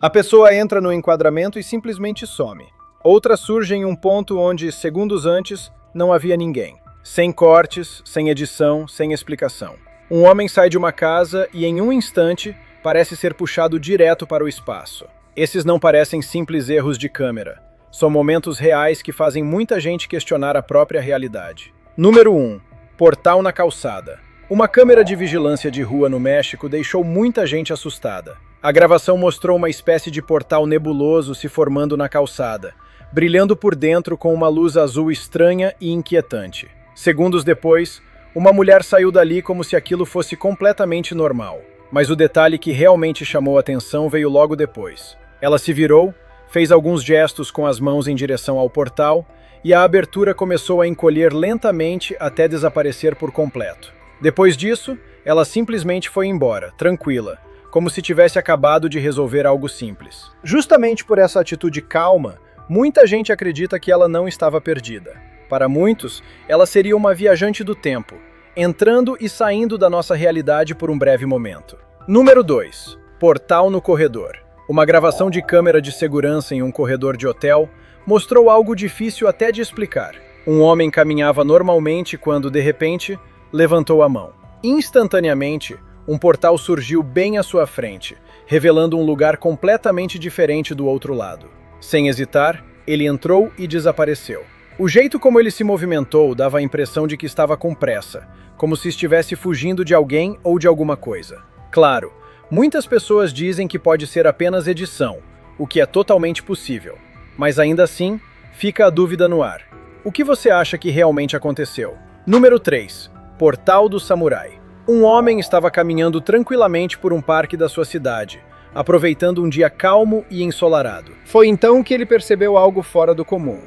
A pessoa entra no enquadramento e simplesmente some. Outra surge em um ponto onde, segundos antes, não havia ninguém. Sem cortes, sem edição, sem explicação. Um homem sai de uma casa e, em um instante, parece ser puxado direto para o espaço. Esses não parecem simples erros de câmera. São momentos reais que fazem muita gente questionar a própria realidade. Número 1. Portal na calçada. Uma câmera de vigilância de rua no México deixou muita gente assustada. A gravação mostrou uma espécie de portal nebuloso se formando na calçada, brilhando por dentro com uma luz azul estranha e inquietante. Segundos depois, uma mulher saiu dali como se aquilo fosse completamente normal. Mas o detalhe que realmente chamou a atenção veio logo depois. Ela se virou, fez alguns gestos com as mãos em direção ao portal, e a abertura começou a encolher lentamente até desaparecer por completo. Depois disso, ela simplesmente foi embora, tranquila, como se tivesse acabado de resolver algo simples. Justamente por essa atitude calma, muita gente acredita que ela não estava perdida. Para muitos, ela seria uma viajante do tempo, entrando e saindo da nossa realidade por um breve momento. Número 2. Portal no corredor. Uma gravação de câmera de segurança em um corredor de hotel mostrou algo difícil até de explicar. Um homem caminhava normalmente quando, de repente, levantou a mão. Instantaneamente, um portal surgiu bem à sua frente, revelando um lugar completamente diferente do outro lado. Sem hesitar, ele entrou e desapareceu. O jeito como ele se movimentou dava a impressão de que estava com pressa, como se estivesse fugindo de alguém ou de alguma coisa. Claro, muitas pessoas dizem que pode ser apenas edição, o que é totalmente possível. Mas ainda assim, fica a dúvida no ar. O que você acha que realmente aconteceu? Número 3. Portal do Samurai. Um homem estava caminhando tranquilamente por um parque da sua cidade, aproveitando um dia calmo e ensolarado. Foi então que ele percebeu algo fora do comum.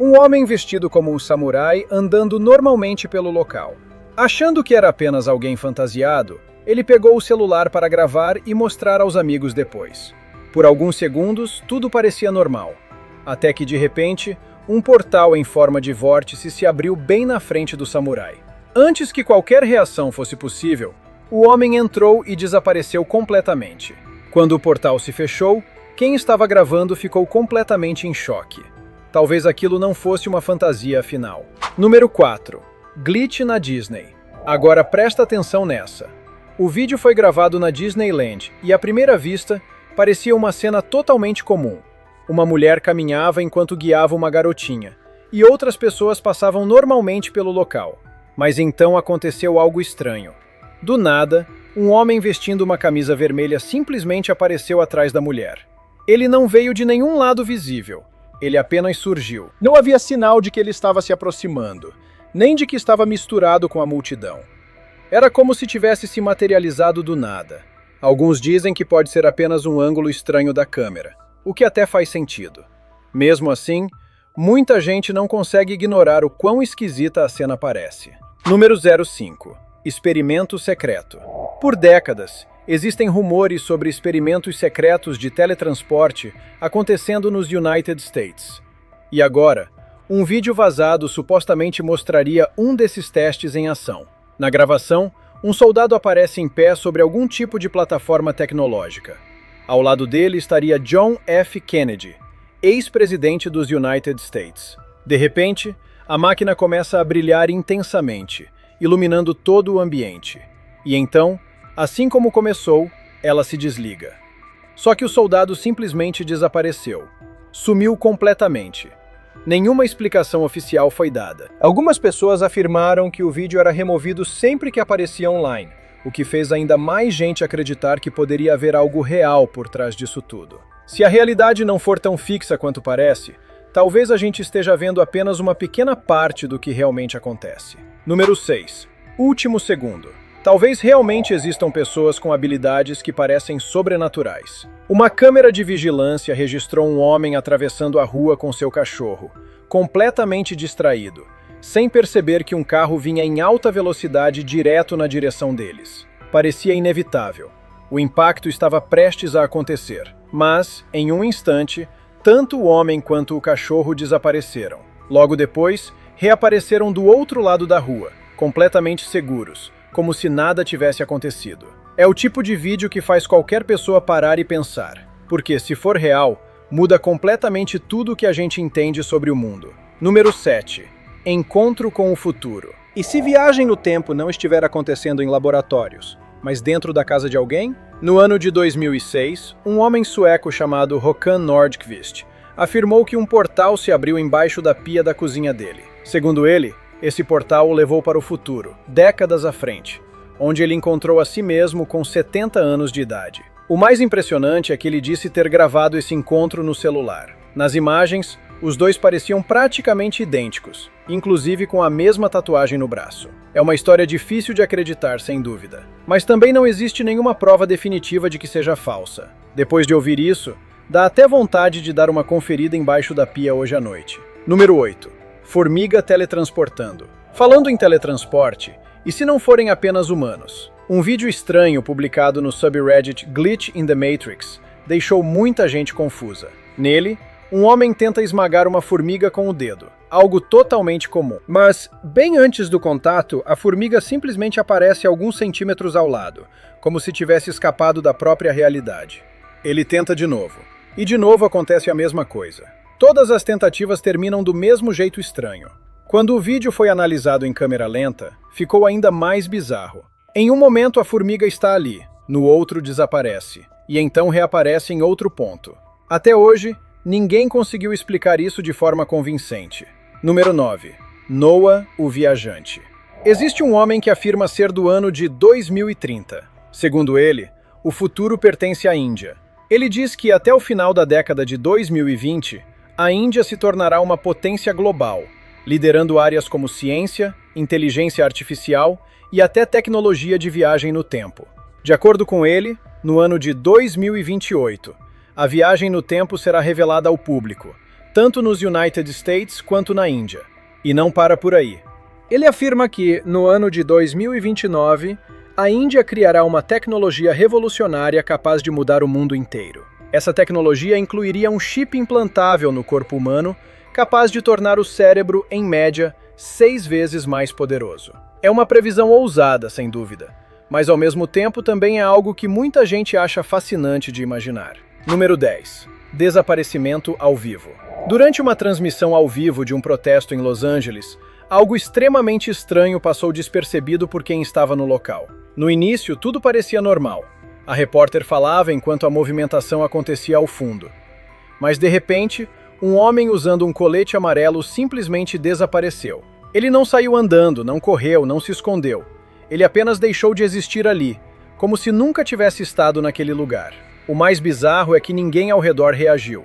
Um homem vestido como um samurai andando normalmente pelo local. Achando que era apenas alguém fantasiado, ele pegou o celular para gravar e mostrar aos amigos depois. Por alguns segundos, tudo parecia normal. Até que, de repente, um portal em forma de vórtice se abriu bem na frente do samurai. Antes que qualquer reação fosse possível, o homem entrou e desapareceu completamente. Quando o portal se fechou, quem estava gravando ficou completamente em choque. Talvez aquilo não fosse uma fantasia afinal. Número 4. Glitch na Disney. Agora presta atenção nessa. O vídeo foi gravado na Disneyland e, à primeira vista, parecia uma cena totalmente comum. Uma mulher caminhava enquanto guiava uma garotinha, e outras pessoas passavam normalmente pelo local. Mas então aconteceu algo estranho. Do nada, um homem vestindo uma camisa vermelha simplesmente apareceu atrás da mulher. Ele não veio de nenhum lado visível. Ele apenas surgiu. Não havia sinal de que ele estava se aproximando, nem de que estava misturado com a multidão. Era como se tivesse se materializado do nada. Alguns dizem que pode ser apenas um ângulo estranho da câmera, o que até faz sentido. Mesmo assim, muita gente não consegue ignorar o quão esquisita a cena parece. Número 05. Experimento secreto. Por décadas, existem rumores sobre experimentos secretos de teletransporte acontecendo nos United States. E agora, um vídeo vazado supostamente mostraria um desses testes em ação. Na gravação, um soldado aparece em pé sobre algum tipo de plataforma tecnológica. Ao lado dele estaria John F. Kennedy, ex-presidente dos United States. De repente, a máquina começa a brilhar intensamente, iluminando todo o ambiente. E então, assim como começou, ela se desliga. Só que o soldado simplesmente desapareceu. Sumiu completamente. Nenhuma explicação oficial foi dada. Algumas pessoas afirmaram que o vídeo era removido sempre que aparecia online, o que fez ainda mais gente acreditar que poderia haver algo real por trás disso tudo. Se a realidade não for tão fixa quanto parece, talvez a gente esteja vendo apenas uma pequena parte do que realmente acontece. Número 6. Último segundo. Talvez realmente existam pessoas com habilidades que parecem sobrenaturais. Uma câmera de vigilância registrou um homem atravessando a rua com seu cachorro, completamente distraído, sem perceber que um carro vinha em alta velocidade direto na direção deles. Parecia inevitável. O impacto estava prestes a acontecer, mas, em um instante, tanto o homem quanto o cachorro desapareceram. Logo depois, reapareceram do outro lado da rua, completamente seguros, como se nada tivesse acontecido. É o tipo de vídeo que faz qualquer pessoa parar e pensar: porque, se for real, muda completamente tudo o que a gente entende sobre o mundo. Número 7. Encontro com o futuro. E se viagem no tempo não estiver acontecendo em laboratórios, mas dentro da casa de alguém? No ano de 2006, um homem sueco chamado Håkan Nordqvist afirmou que um portal se abriu embaixo da pia da cozinha dele. Segundo ele, esse portal o levou para o futuro, décadas à frente, onde ele encontrou a si mesmo com 70 anos de idade. O mais impressionante é que ele disse ter gravado esse encontro no celular. Nas imagens, os dois pareciam praticamente idênticos, inclusive com a mesma tatuagem no braço. É uma história difícil de acreditar, sem dúvida. Mas também não existe nenhuma prova definitiva de que seja falsa. Depois de ouvir isso, dá até vontade de dar uma conferida embaixo da pia hoje à noite. Número 8. Formiga teletransportando. Falando em teletransporte, e se não forem apenas humanos? Um vídeo estranho publicado no subreddit Glitch in the Matrix deixou muita gente confusa. Nele, um homem tenta esmagar uma formiga com o dedo, algo totalmente comum. Mas, bem antes do contato, a formiga simplesmente aparece alguns centímetros ao lado, como se tivesse escapado da própria realidade. Ele tenta de novo. E de novo acontece a mesma coisa. Todas as tentativas terminam do mesmo jeito estranho. Quando o vídeo foi analisado em câmera lenta, ficou ainda mais bizarro. Em um momento a formiga está ali, no outro desaparece, e então reaparece em outro ponto. Até hoje, ninguém conseguiu explicar isso de forma convincente. Número 9. Noah, o viajante. Existe um homem que afirma ser do ano de 2030. Segundo ele, o futuro pertence à Índia. Ele diz que até o final da década de 2020, a Índia se tornará uma potência global, liderando áreas como ciência, inteligência artificial e até tecnologia de viagem no tempo. De acordo com ele, no ano de 2028, a viagem no tempo será revelada ao público, tanto nos United States quanto na Índia. E não para por aí. Ele afirma que, no ano de 2029, a Índia criará uma tecnologia revolucionária capaz de mudar o mundo inteiro. Essa tecnologia incluiria um chip implantável no corpo humano, capaz de tornar o cérebro, em média, 6 vezes mais poderoso. É uma previsão ousada, sem dúvida, mas ao mesmo tempo também é algo que muita gente acha fascinante de imaginar. Número 10. Desaparecimento ao vivo. Durante uma transmissão ao vivo de um protesto em Los Angeles, algo extremamente estranho passou despercebido por quem estava no local. No início, tudo parecia normal. A repórter falava enquanto a movimentação acontecia ao fundo. Mas, de repente, um homem usando um colete amarelo simplesmente desapareceu. Ele não saiu andando, não correu, não se escondeu. Ele apenas deixou de existir ali, como se nunca tivesse estado naquele lugar. O mais bizarro é que ninguém ao redor reagiu.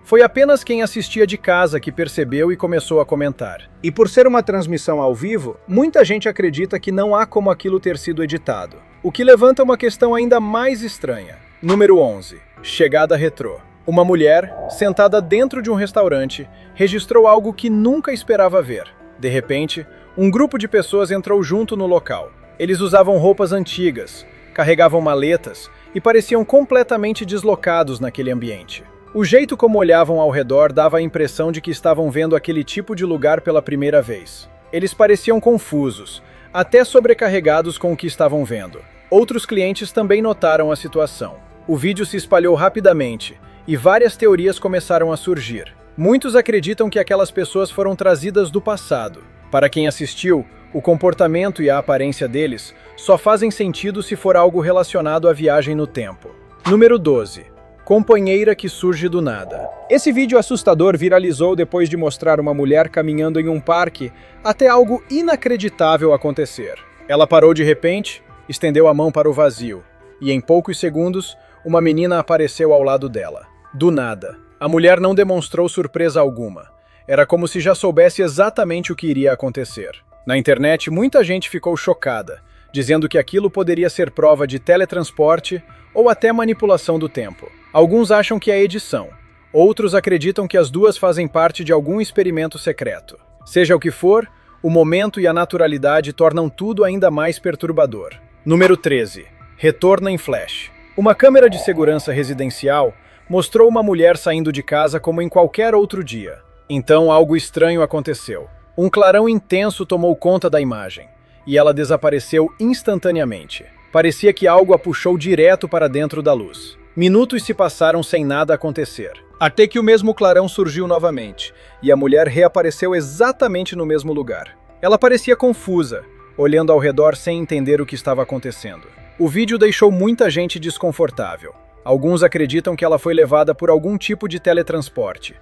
Foi apenas quem assistia de casa que percebeu e começou a comentar. E por ser uma transmissão ao vivo, muita gente acredita que não há como aquilo ter sido editado, o que levanta uma questão ainda mais estranha. Número 11. Chegada retrô. Uma mulher, sentada dentro de um restaurante, registrou algo que nunca esperava ver. De repente, um grupo de pessoas entrou junto no local. Eles usavam roupas antigas, carregavam maletas e pareciam completamente deslocados naquele ambiente. O jeito como olhavam ao redor dava a impressão de que estavam vendo aquele tipo de lugar pela primeira vez. Eles pareciam confusos, até sobrecarregados com o que estavam vendo. Outros clientes também notaram a situação. O vídeo se espalhou rapidamente e várias teorias começaram a surgir. Muitos acreditam que aquelas pessoas foram trazidas do passado. Para quem assistiu, o comportamento e a aparência deles só fazem sentido se for algo relacionado à viagem no tempo. Número 12. Companheira que surge do nada. Esse vídeo assustador viralizou depois de mostrar uma mulher caminhando em um parque até algo inacreditável acontecer. Ela parou de repente, estendeu a mão para o vazio, e em poucos segundos, uma menina apareceu ao lado dela. Do nada. A mulher não demonstrou surpresa alguma. Era como se já soubesse exatamente o que iria acontecer. Na internet, muita gente ficou chocada, dizendo que aquilo poderia ser prova de teletransporte ou até manipulação do tempo. Alguns acham que é edição. Outros acreditam que as duas fazem parte de algum experimento secreto. Seja o que for, o momento e a naturalidade tornam tudo ainda mais perturbador. Número 13. Retorno em flash. Uma câmera de segurança residencial mostrou uma mulher saindo de casa como em qualquer outro dia. Então algo estranho aconteceu. Um clarão intenso tomou conta da imagem, e ela desapareceu instantaneamente. Parecia que algo a puxou direto para dentro da luz. Minutos se passaram sem nada acontecer, até que o mesmo clarão surgiu novamente, e a mulher reapareceu exatamente no mesmo lugar. Ela parecia confusa, olhando ao redor sem entender o que estava acontecendo. O vídeo deixou muita gente desconfortável. Alguns acreditam que ela foi levada por algum tipo de teletransporte.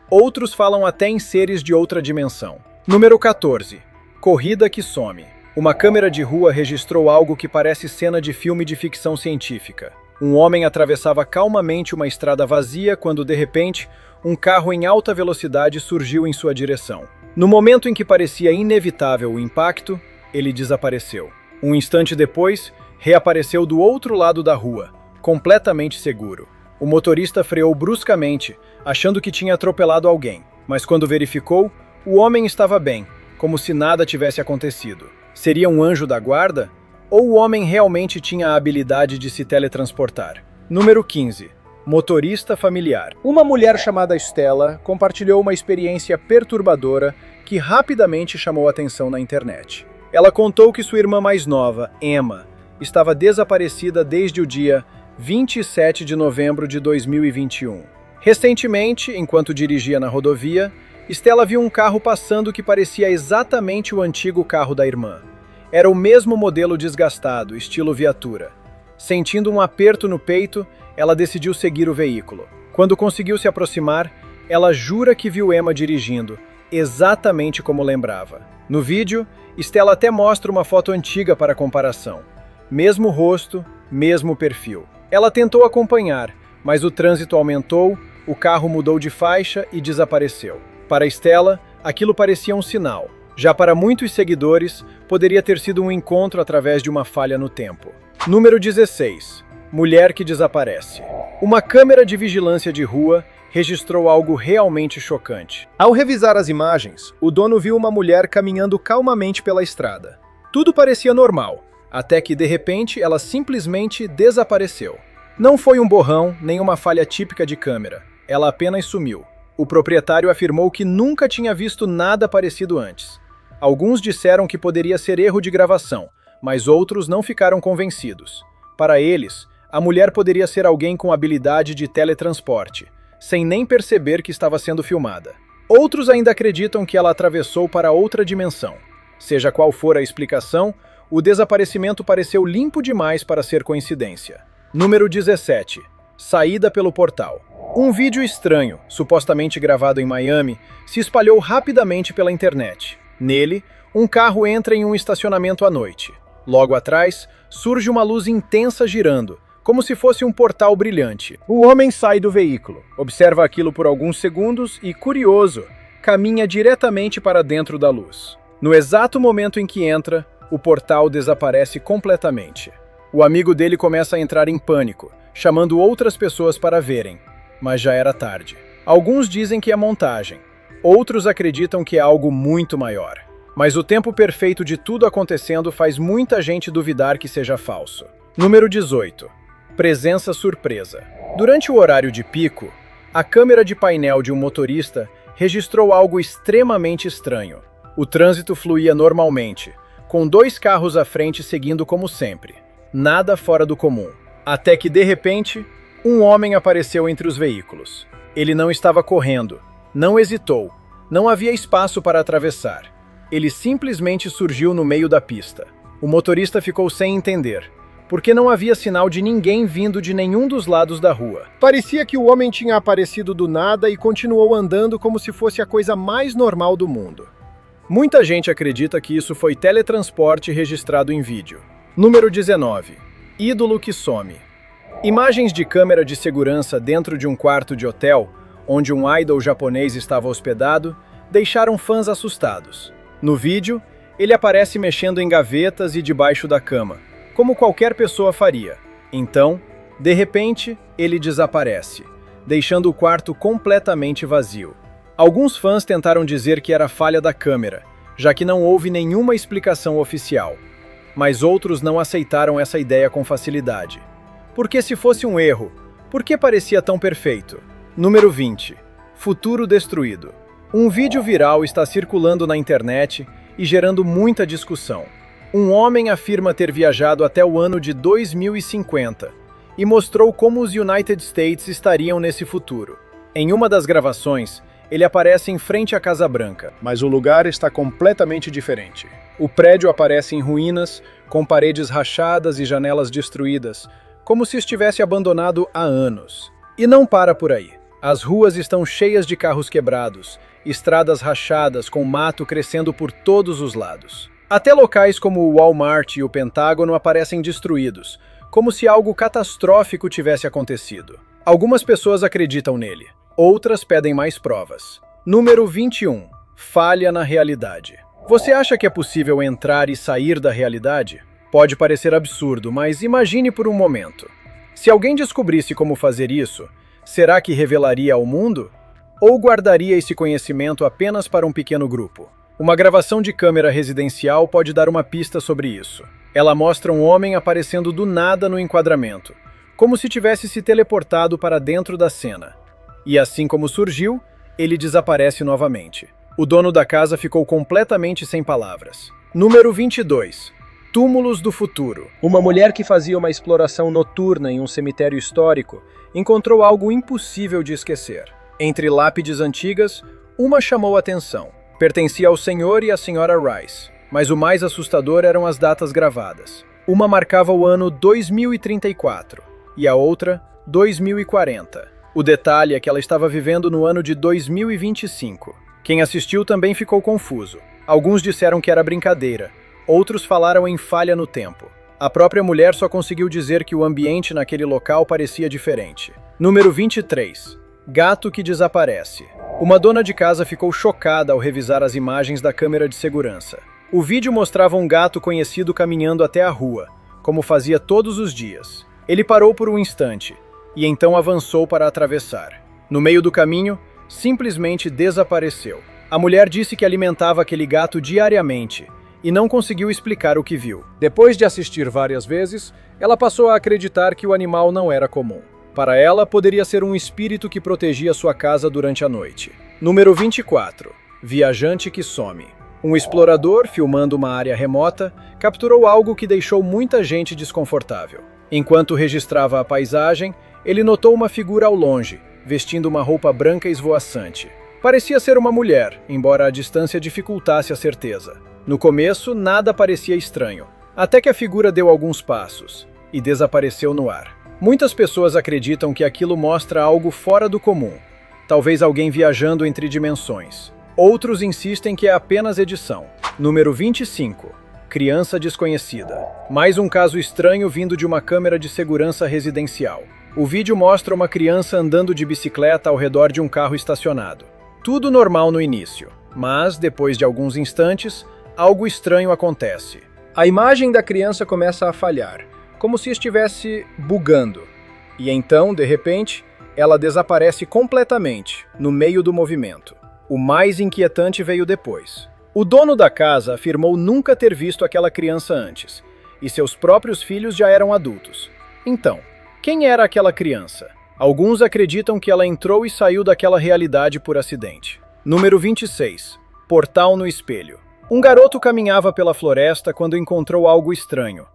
Outros falam até em seres de outra dimensão. Número 14. Corrida que some. Uma câmera de rua registrou algo que parece cena de filme de ficção científica. Um homem atravessava calmamente uma estrada vazia quando, de repente, um carro em alta velocidade surgiu em sua direção. No momento em que parecia inevitável o impacto, ele desapareceu. Um instante depois, reapareceu do outro lado da rua, completamente seguro. O motorista freou bruscamente, achando que tinha atropelado alguém, mas quando verificou, o homem estava bem, como se nada tivesse acontecido. Seria um anjo da guarda? Ou o homem realmente tinha a habilidade de se teletransportar? Número 15. Motorista familiar. Uma mulher chamada Stella compartilhou uma experiência perturbadora que rapidamente chamou a atenção na internet. Ela contou que sua irmã mais nova, Emma, estava desaparecida desde o dia 27 de novembro de 2021. Recentemente, enquanto dirigia na rodovia, Stella viu um carro passando que parecia exatamente o antigo carro da irmã. Era o mesmo modelo desgastado, estilo viatura. Sentindo um aperto no peito, ela decidiu seguir o veículo. Quando conseguiu se aproximar, ela jura que viu Emma dirigindo, exatamente como lembrava. No vídeo, Stella até mostra uma foto antiga para comparação. Mesmo rosto, mesmo perfil. Ela tentou acompanhar, mas o trânsito aumentou, o carro mudou de faixa e desapareceu. Para Stella, aquilo parecia um sinal. Já para muitos seguidores, poderia ter sido um encontro através de uma falha no tempo. Número 16. Mulher que desaparece. Uma câmera de vigilância de rua registrou algo realmente chocante. Ao revisar as imagens, o dono viu uma mulher caminhando calmamente pela estrada. Tudo parecia normal, até que de repente ela simplesmente desapareceu. Não foi um borrão, nem uma falha típica de câmera. Ela apenas sumiu. O proprietário afirmou que nunca tinha visto nada parecido antes. Alguns disseram que poderia ser erro de gravação, mas outros não ficaram convencidos. Para eles, a mulher poderia ser alguém com habilidade de teletransporte, sem nem perceber que estava sendo filmada. Outros ainda acreditam que ela atravessou para outra dimensão. Seja qual for a explicação, o desaparecimento pareceu limpo demais para ser coincidência. Número 17. Saída pelo portal. Um vídeo estranho, supostamente gravado em Miami, se espalhou rapidamente pela internet. Nele, um carro entra em um estacionamento à noite. Logo atrás, surge uma luz intensa girando, como se fosse um portal brilhante. O homem sai do veículo, observa aquilo por alguns segundos e, curioso, caminha diretamente para dentro da luz. No exato momento em que entra, o portal desaparece completamente. O amigo dele começa a entrar em pânico, chamando outras pessoas para verem, mas já era tarde. Alguns dizem que é montagem, outros acreditam que é algo muito maior. Mas o tempo perfeito de tudo acontecendo faz muita gente duvidar que seja falso. Número 18. Presença surpresa. Durante o horário de pico, a câmera de painel de um motorista registrou algo extremamente estranho. O trânsito fluía normalmente, com 2 carros à frente seguindo como sempre. Nada fora do comum. Até que, de repente, um homem apareceu entre os veículos. Ele não estava correndo, não hesitou, não havia espaço para atravessar. Ele simplesmente surgiu no meio da pista. O motorista ficou sem entender, porque não havia sinal de ninguém vindo de nenhum dos lados da rua. Parecia que o homem tinha aparecido do nada e continuou andando como se fosse a coisa mais normal do mundo. Muita gente acredita que isso foi teletransporte registrado em vídeo. Número 19. Ídolo que some. Imagens de câmera de segurança dentro de um quarto de hotel, onde um idol japonês estava hospedado, deixaram fãs assustados. No vídeo, ele aparece mexendo em gavetas e debaixo da cama, como qualquer pessoa faria. Então, de repente, ele desaparece, deixando o quarto completamente vazio. Alguns fãs tentaram dizer que era falha da câmera, já que não houve nenhuma explicação oficial. Mas outros não aceitaram essa ideia com facilidade. Porque se fosse um erro, por que parecia tão perfeito? Número 20. Futuro destruído. Um vídeo viral está circulando na internet e gerando muita discussão. Um homem afirma ter viajado até o ano de 2050 e mostrou como os United States estariam nesse futuro. Em uma das gravações, ele aparece em frente à Casa Branca, mas o lugar está completamente diferente. O prédio aparece em ruínas, com paredes rachadas e janelas destruídas, como se estivesse abandonado há anos. E não para por aí. As ruas estão cheias de carros quebrados, estradas rachadas com mato crescendo por todos os lados. Até locais como o Walmart e o Pentágono aparecem destruídos, como se algo catastrófico tivesse acontecido. Algumas pessoas acreditam nele, outras pedem mais provas. Número 21. Falha na realidade. Você acha que é possível entrar e sair da realidade? Pode parecer absurdo, mas imagine por um momento. Se alguém descobrisse como fazer isso, será que revelaria ao mundo? Ou guardaria esse conhecimento apenas para um pequeno grupo? Uma gravação de câmera residencial pode dar uma pista sobre isso. Ela mostra um homem aparecendo do nada no enquadramento, como se tivesse se teleportado para dentro da cena. E assim como surgiu, ele desaparece novamente. O dono da casa ficou completamente sem palavras. Número 22. Túmulos do futuro. Uma mulher que fazia uma exploração noturna em um cemitério histórico encontrou algo impossível de esquecer. Entre lápides antigas, uma chamou a atenção. Pertencia ao senhor e à senhora Rice, mas o mais assustador eram as datas gravadas. Uma marcava o ano 2034 e a outra 2040. O detalhe é que ela estava vivendo no ano de 2025. Quem assistiu também ficou confuso. Alguns disseram que era brincadeira, outros falaram em falha no tempo. A própria mulher só conseguiu dizer que o ambiente naquele local parecia diferente. Número 23. Gato que desaparece. Uma dona de casa ficou chocada ao revisar as imagens da câmera de segurança. O vídeo mostrava um gato conhecido caminhando até a rua, como fazia todos os dias. Ele parou por um instante, e então avançou para atravessar. No meio do caminho, simplesmente desapareceu. A mulher disse que alimentava aquele gato diariamente, e não conseguiu explicar o que viu. Depois de assistir várias vezes, ela passou a acreditar que o animal não era comum. Para ela, poderia ser um espírito que protegia sua casa durante a noite. Número 24. Viajante que some. Um explorador, filmando uma área remota, capturou algo que deixou muita gente desconfortável. Enquanto registrava a paisagem, ele notou uma figura ao longe, vestindo uma roupa branca esvoaçante. Parecia ser uma mulher, embora a distância dificultasse a certeza. No começo, nada parecia estranho, até que a figura deu alguns passos e desapareceu no ar. Muitas pessoas acreditam que aquilo mostra algo fora do comum, talvez alguém viajando entre dimensões. Outros insistem que é apenas edição. Número 25. Criança desconhecida. Mais um caso estranho vindo de uma câmera de segurança residencial. O vídeo mostra uma criança andando de bicicleta ao redor de um carro estacionado. Tudo normal no início, mas depois de alguns instantes, algo estranho acontece. A imagem da criança começa a falhar, como se estivesse bugando. E então, de repente, ela desaparece completamente, no meio do movimento. O mais inquietante veio depois. O dono da casa afirmou nunca ter visto aquela criança antes, e seus próprios filhos já eram adultos. Então, quem era aquela criança? Alguns acreditam que ela entrou e saiu daquela realidade por acidente. Número 26. Portal no espelho. Um garoto caminhava pela floresta quando encontrou algo estranho.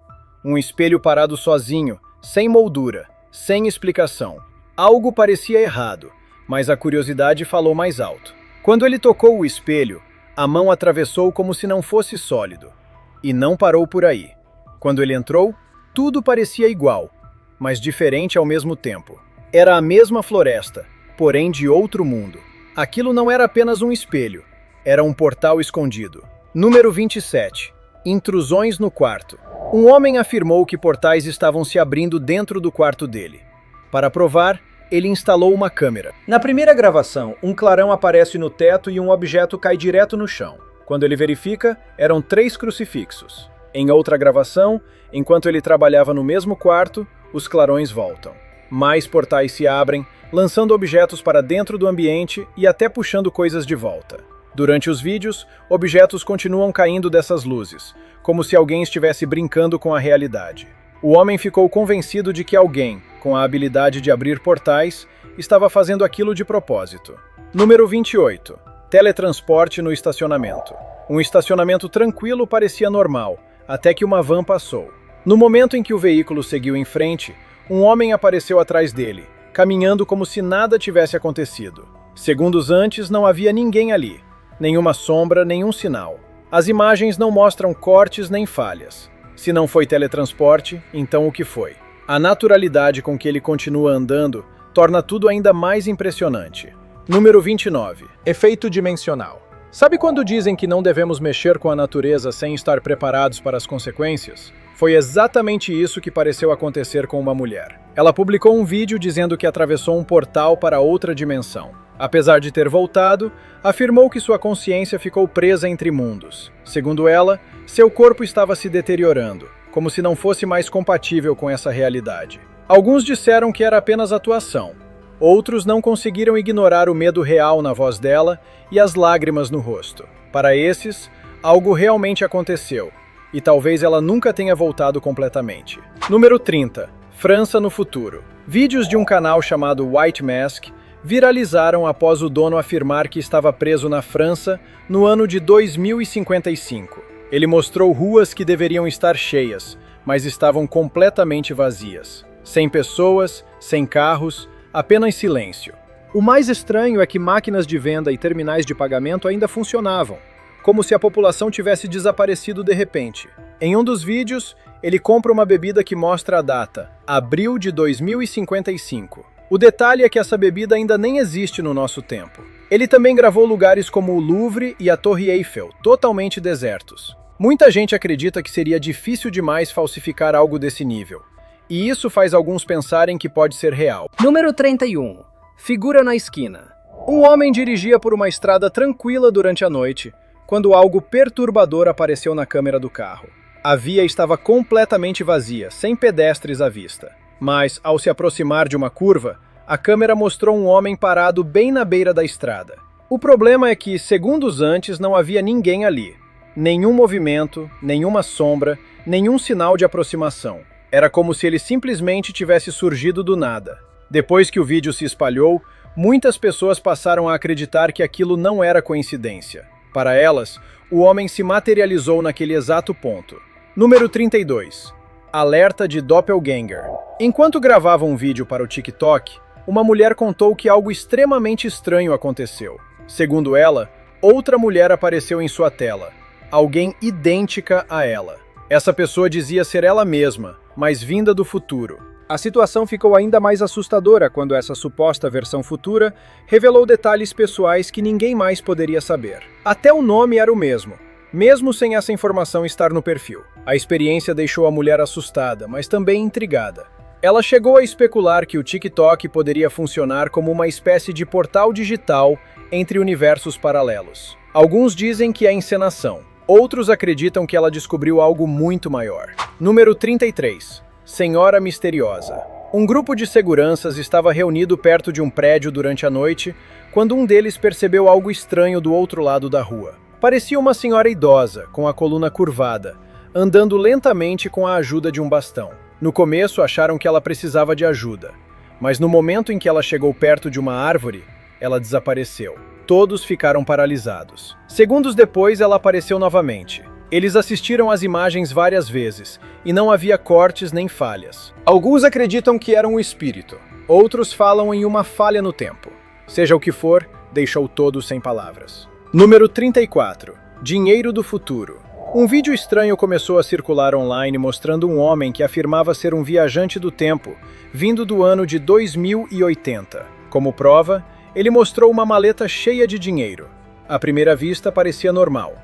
Um espelho parado sozinho, sem moldura, sem explicação. Algo parecia errado, mas a curiosidade falou mais alto. Quando ele tocou o espelho, a mão atravessou como se não fosse sólido. E não parou por aí. Quando ele entrou, tudo parecia igual, mas diferente ao mesmo tempo. Era a mesma floresta, porém de outro mundo. Aquilo não era apenas um espelho, era um portal escondido. Número 27. Intrusões no quarto. Um homem afirmou que portais estavam se abrindo dentro do quarto dele. Para provar, ele instalou uma câmera. Na primeira gravação, um clarão aparece no teto e um objeto cai direto no chão. Quando ele verifica, eram 3 crucifixos. Em outra gravação, enquanto ele trabalhava no mesmo quarto, os clarões voltam. Mais portais se abrem, lançando objetos para dentro do ambiente e até puxando coisas de volta. Durante os vídeos, objetos continuam caindo dessas luzes, como se alguém estivesse brincando com a realidade. O homem ficou convencido de que alguém, com a habilidade de abrir portais, estava fazendo aquilo de propósito. Número 28. Teletransporte no estacionamento. Um estacionamento tranquilo parecia normal, até que uma van passou. No momento em que o veículo seguiu em frente, um homem apareceu atrás dele, caminhando como se nada tivesse acontecido. Segundos antes, não havia ninguém ali. Nenhuma sombra, nenhum sinal. As imagens não mostram cortes nem falhas. Se não foi teletransporte, então o que foi? A naturalidade com que ele continua andando torna tudo ainda mais impressionante. Número 29. Efeito dimensional. Sabe quando dizem que não devemos mexer com a natureza sem estar preparados para as consequências? Foi exatamente isso que pareceu acontecer com uma mulher. Ela publicou um vídeo dizendo que atravessou um portal para outra dimensão. Apesar de ter voltado, afirmou que sua consciência ficou presa entre mundos. Segundo ela, seu corpo estava se deteriorando, como se não fosse mais compatível com essa realidade. Alguns disseram que era apenas atuação. Outros não conseguiram ignorar o medo real na voz dela e as lágrimas no rosto. Para esses, algo realmente aconteceu, e talvez ela nunca tenha voltado completamente. Número 30. França no futuro. Vídeos de um canal chamado White Mask viralizaram após o dono afirmar que estava preso na França no ano de 2055. Ele mostrou ruas que deveriam estar cheias, mas estavam completamente vazias. Sem pessoas, sem carros, apenas silêncio. O mais estranho é que máquinas de venda e terminais de pagamento ainda funcionavam, como se a população tivesse desaparecido de repente. Em um dos vídeos, ele compra uma bebida que mostra a data, abril de 2055. O detalhe é que essa bebida ainda nem existe no nosso tempo. Ele também gravou lugares como o Louvre e a Torre Eiffel, totalmente desertos. Muita gente acredita que seria difícil demais falsificar algo desse nível. E isso faz alguns pensarem que pode ser real. Número 31. Figura na esquina. Um homem dirigia por uma estrada tranquila durante a noite, quando algo perturbador apareceu na câmera do carro. A via estava completamente vazia, sem pedestres à vista. Mas, ao se aproximar de uma curva, a câmera mostrou um homem parado bem na beira da estrada. O problema é que, segundos antes, não havia ninguém ali. Nenhum movimento, nenhuma sombra, nenhum sinal de aproximação. Era como se ele simplesmente tivesse surgido do nada. Depois que o vídeo se espalhou, muitas pessoas passaram a acreditar que aquilo não era coincidência. Para elas, o homem se materializou naquele exato ponto. Número 32. Alerta de Doppelganger. Enquanto gravava um vídeo para o TikTok, uma mulher contou que algo extremamente estranho aconteceu. Segundo ela, outra mulher apareceu em sua tela. Alguém idêntica a ela. Essa pessoa dizia ser ela mesma, mas vinda do futuro. A situação ficou ainda mais assustadora quando essa suposta versão futura revelou detalhes pessoais que ninguém mais poderia saber. Até o nome era o mesmo sem essa informação estar no perfil. A experiência deixou a mulher assustada, mas também intrigada. Ela chegou a especular que o TikTok poderia funcionar como uma espécie de portal digital entre universos paralelos. Alguns dizem que é encenação. Outros acreditam que ela descobriu algo muito maior. Número 33. Senhora Misteriosa. Um grupo de seguranças estava reunido perto de um prédio durante a noite, quando um deles percebeu algo estranho do outro lado da rua. Parecia uma senhora idosa, com a coluna curvada, andando lentamente com a ajuda de um bastão. No começo acharam que ela precisava de ajuda, mas no momento em que ela chegou perto de uma árvore, ela desapareceu. Todos ficaram paralisados. Segundos depois, ela apareceu novamente. Eles assistiram às imagens várias vezes, e não havia cortes nem falhas. Alguns acreditam que era um espírito. Outros falam em uma falha no tempo. Seja o que for, deixou todos sem palavras. Número 34. Dinheiro do futuro. Um vídeo estranho começou a circular online mostrando um homem que afirmava ser um viajante do tempo, vindo do ano de 2080. Como prova, ele mostrou uma maleta cheia de dinheiro. À primeira vista parecia normal,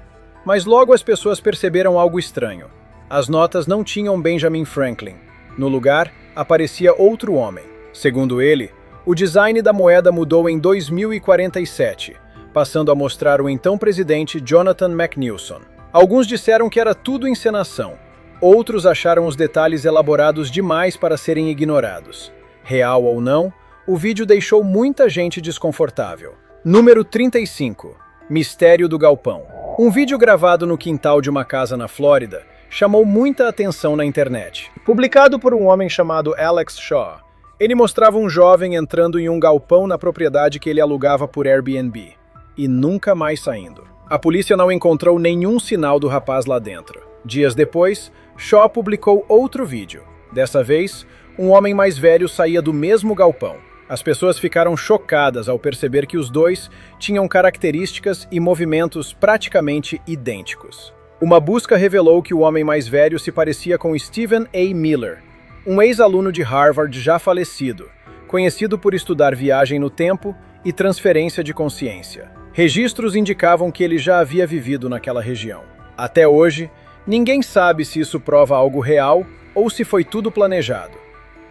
mas logo as pessoas perceberam algo estranho. As notas não tinham Benjamin Franklin. No lugar, aparecia outro homem. Segundo ele, o design da moeda mudou em 2047, passando a mostrar o então presidente Jonathan McNilson. Alguns disseram que era tudo encenação. Outros acharam os detalhes elaborados demais para serem ignorados. Real ou não, o vídeo deixou muita gente desconfortável. Número 35. Mistério do Galpão. Um vídeo gravado no quintal de uma casa na Flórida chamou muita atenção na internet. Publicado por um homem chamado Alex Shaw, ele mostrava um jovem entrando em um galpão na propriedade que ele alugava por Airbnb, e nunca mais saindo. A polícia não encontrou nenhum sinal do rapaz lá dentro. Dias depois, Shaw publicou outro vídeo. Dessa vez, um homem mais velho saía do mesmo galpão. As pessoas ficaram chocadas ao perceber que os dois tinham características e movimentos praticamente idênticos. Uma busca revelou que o homem mais velho se parecia com Stephen A. Miller, um ex-aluno de Harvard já falecido, conhecido por estudar viagem no tempo e transferência de consciência. Registros indicavam que ele já havia vivido naquela região. Até hoje, ninguém sabe se isso prova algo real ou se foi tudo planejado.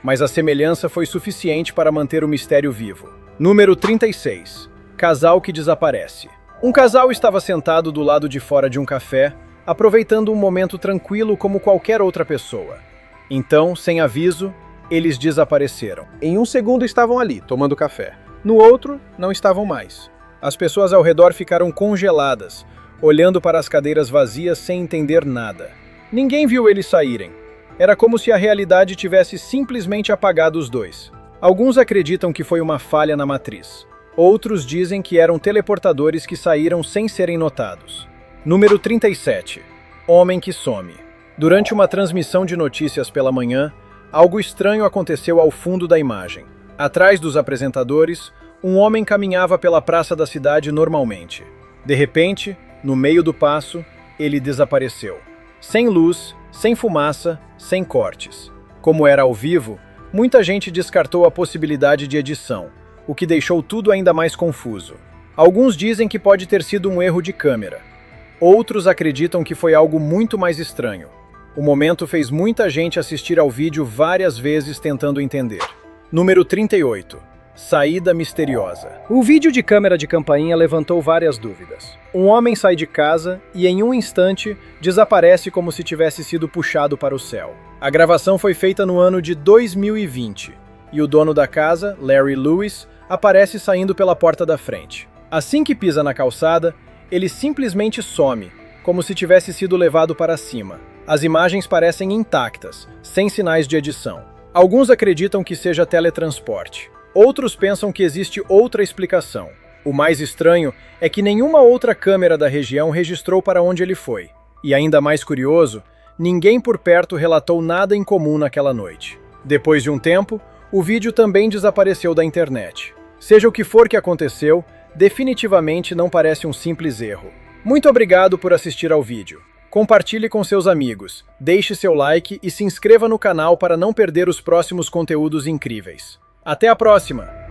Mas a semelhança foi suficiente para manter o mistério vivo. Número 36. Casal que desaparece. Um casal estava sentado do lado de fora de um café, aproveitando um momento tranquilo como qualquer outra pessoa. Então, sem aviso, eles desapareceram. Em um segundo estavam ali, tomando café. No outro, não estavam mais. As pessoas ao redor ficaram congeladas, olhando para as cadeiras vazias sem entender nada. Ninguém viu eles saírem. Era como se a realidade tivesse simplesmente apagado os dois. Alguns acreditam que foi uma falha na matriz. Outros dizem que eram teleportadores que saíram sem serem notados. Número 37. Homem que some. Durante uma transmissão de notícias pela manhã, algo estranho aconteceu ao fundo da imagem. Atrás dos apresentadores, um homem caminhava pela praça da cidade normalmente. De repente, no meio do passo, ele desapareceu. Sem luz, sem fumaça, sem cortes. Como era ao vivo, muita gente descartou a possibilidade de edição, o que deixou tudo ainda mais confuso. Alguns dizem que pode ter sido um erro de câmera. Outros acreditam que foi algo muito mais estranho. O momento fez muita gente assistir ao vídeo várias vezes tentando entender. Número 38. Saída misteriosa. O vídeo de câmera de campainha levantou várias dúvidas. Um homem sai de casa e, em um instante, desaparece como se tivesse sido puxado para o céu. A gravação foi feita no ano de 2020 e o dono da casa, Larry Lewis, aparece saindo pela porta da frente. Assim que pisa na calçada, ele simplesmente some, como se tivesse sido levado para cima. As imagens parecem intactas, sem sinais de edição. Alguns acreditam que seja teletransporte. Outros pensam que existe outra explicação. O mais estranho é que nenhuma outra câmera da região registrou para onde ele foi. E ainda mais curioso, ninguém por perto relatou nada em comum naquela noite. Depois de um tempo, o vídeo também desapareceu da internet. Seja o que for que aconteceu, definitivamente não parece um simples erro. Muito obrigado por assistir ao vídeo. Compartilhe com seus amigos, deixe seu like e se inscreva no canal para não perder os próximos conteúdos incríveis. Até a próxima!